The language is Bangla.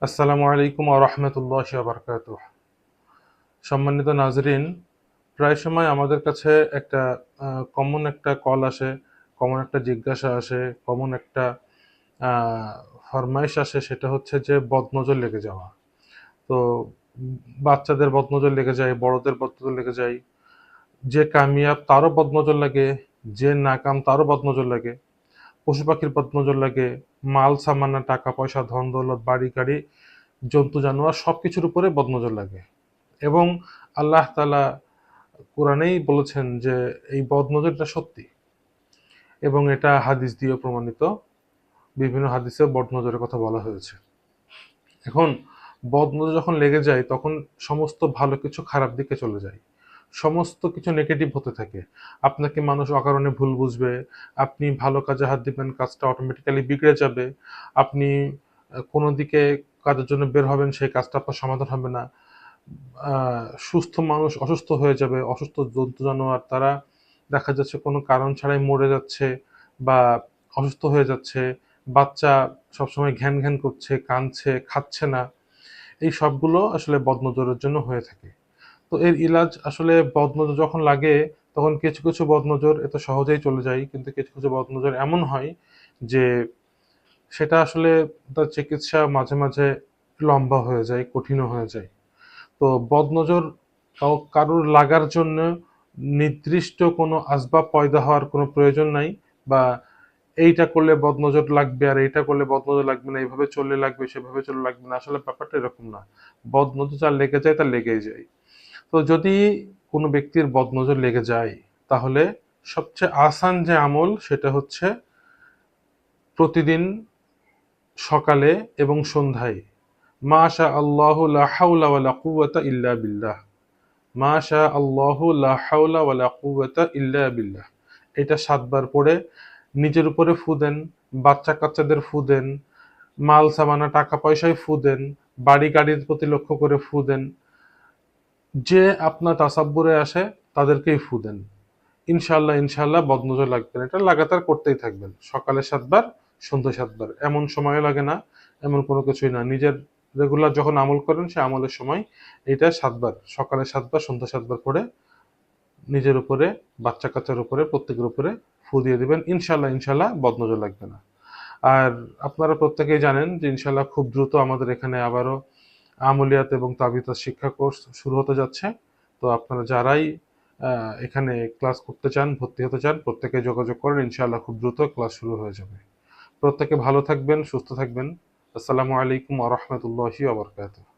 আসসালামু আলাইকুম ওয়া রাহমাতুল্লাহি ওয়া বারাকাতুহু। সম্মানিত নাজরিন, প্রায় সময় আমাদের কাছে একটা কমন একটা কল আসে, কমন একটা জিজ্ঞাসা আসে, কমন একটা আ ফরমাইশ আসে, সেটা হচ্ছে যে বদনজর লেগে যাওয়া। তো বাচ্চাদের বদনজর লেগে যায়, বড়দের বদনজর লেগে যায়। যে কামিয়াব তারও বদনজর লাগে, যে নাকাম তারও বদনজর লাগে। পশু পাখির বদনজর লাগে, মাল সামানা, টাকা পয়সা, ধন দৌলত, বাড়ি গাড়ি, জন্তু জানোয়ার সবকিছুর উপরে বদনজর লাগে। এবং আল্লাহ তাআলা কোরআনেই বলেছেন যে এই বদনজরটা সত্যি, এবং এটা হাদিস দিয়েও প্রমাণিত। বিভিন্ন হাদিসে বদনজরের কথা বলা হয়েছে। এখন বদনজর যখন লেগে যায় তখন সমস্ত ভালো কিছু খারাপ দিকে চলে যায়, সমস্ত কিছু নেগেটিভ হতে থাকে। আপনাকে মানুষ অকারণে ভুল বুঝবে, আপনি ভালো কাজে হাত দিবেন, কাজটা অটোমেটিক্যালি বিগড়ে যাবে। আপনি কোনো দিকে কাজের জন্য বের হবেন, সেই কাজটা আপনার সমাধান হবে না। সুস্থ মানুষ অসুস্থ হয়ে যাবে, অসুস্থ জন্তু জানোয়ার তারা দেখা যাচ্ছে কোনো কারণ ছাড়াই মরে যাচ্ছে বা অসুস্থ হয়ে যাচ্ছে। বাচ্চা সবসময় ঘ্যান ঘ্যান করছে, কাঁদছে, খাচ্ছে না। এই সবগুলো আসলে বদনজরের জন্য হয়ে থাকে। তো এর ইলাজ আসলে বদনজর যখন লাগে তখন কিছু কিছু বদনজর এত সহজেই চলে যায়, কিন্তু কিছু কিছু বদনজর এমন হয় যে সেটা আসলে তার চিকিৎসা মাঝে মাঝে লম্বা হয়ে যায়, কঠিনও হয়ে যায়। তো বদনজর কারোর লাগার জন্য নির্দিষ্ট কোনো আসবাব পয়দা হওয়ার কোনো প্রয়োজন নাই, বা এইটা করলে বদনজর লাগবে আর এইটা করলে বদনজর লাগবে না, এইভাবে চললে লাগবে সেভাবে চললে লাগবে না। আসলে ব্যাপারটা এরকম না। বদনজর যার লেগে যায় তার লেগেই যায়। তো যদি কোনো ব্যক্তির বদনজর লেগে যায়, তাহলে সবচেয়ে আসান যে আমল সেটা হচ্ছে প্রতিদিন সকালে এবং সন্ধ্যায় মাশা আল্লাহু লা হাওলা ওয়ালা কুওয়াতা ইল্লা বিল্লাহ, মাশা আল্লাহু লা হাওলা ওয়ালা কুওয়াতা ইল্লা বিল্লাহ, এটা 7 বার পড়ে নিজের উপরে ফু দেন, বাচ্চা কাচ্চাদের ফু দেন, মাল সামানা টাকা পয়সায় ফু দেন, বাড়ি গাড়ির প্রতি লক্ষ্য করে ফু দেন। যে আপনার তাসাব্বুরে আসে তাদেরকেই ফু দেন। ইনশাআল্লাহ ইনশাআল্লাহ বদনজর লাগবে না। এটা লাগাতার করতেই থাকবেন। সকালে 7 বার, সন্ধ্যায় 7 বার। এমন সময় লাগে না, এমন কোনো কিছুই না। নিজের রেগুলার যখন আমল করেন সে আমলের সময় এটা 7 বার, সকালে 7 বার, সন্ধ্যা 7 বার করে নিজের উপরে, বাচ্চা কাচ্চার উপরে, প্রত্যেকের উপরে ফু দিয়ে দিবেন। ইনশাআল্লাহ ইনশাআল্লাহ বদনজর লাগবে না। আর আপনারা প্রত্যেকেই জানেন যে ইনশাআল্লাহ খুব দ্রুত আমাদের এখানে আবারও আমলিয়াত এবং তাবিতাত শিক্ষা কোর্স শুরু হতে যাচ্ছে। তো আপনারা যারাই এখানে ক্লাস করতে চান, ভর্তি হতে চান, প্রত্যেকে যোগাযোগ করেন। ইনশাআল্লাহ খুব দ্রুত ক্লাস শুরু হয়ে যাবে। প্রত্যেকে ভালো থাকবেন, সুস্থ থাকবেন। আসসালামু আলাইকুম ওয়া রাহমাতুল্লাহি ওয়া বারাকাতুহু।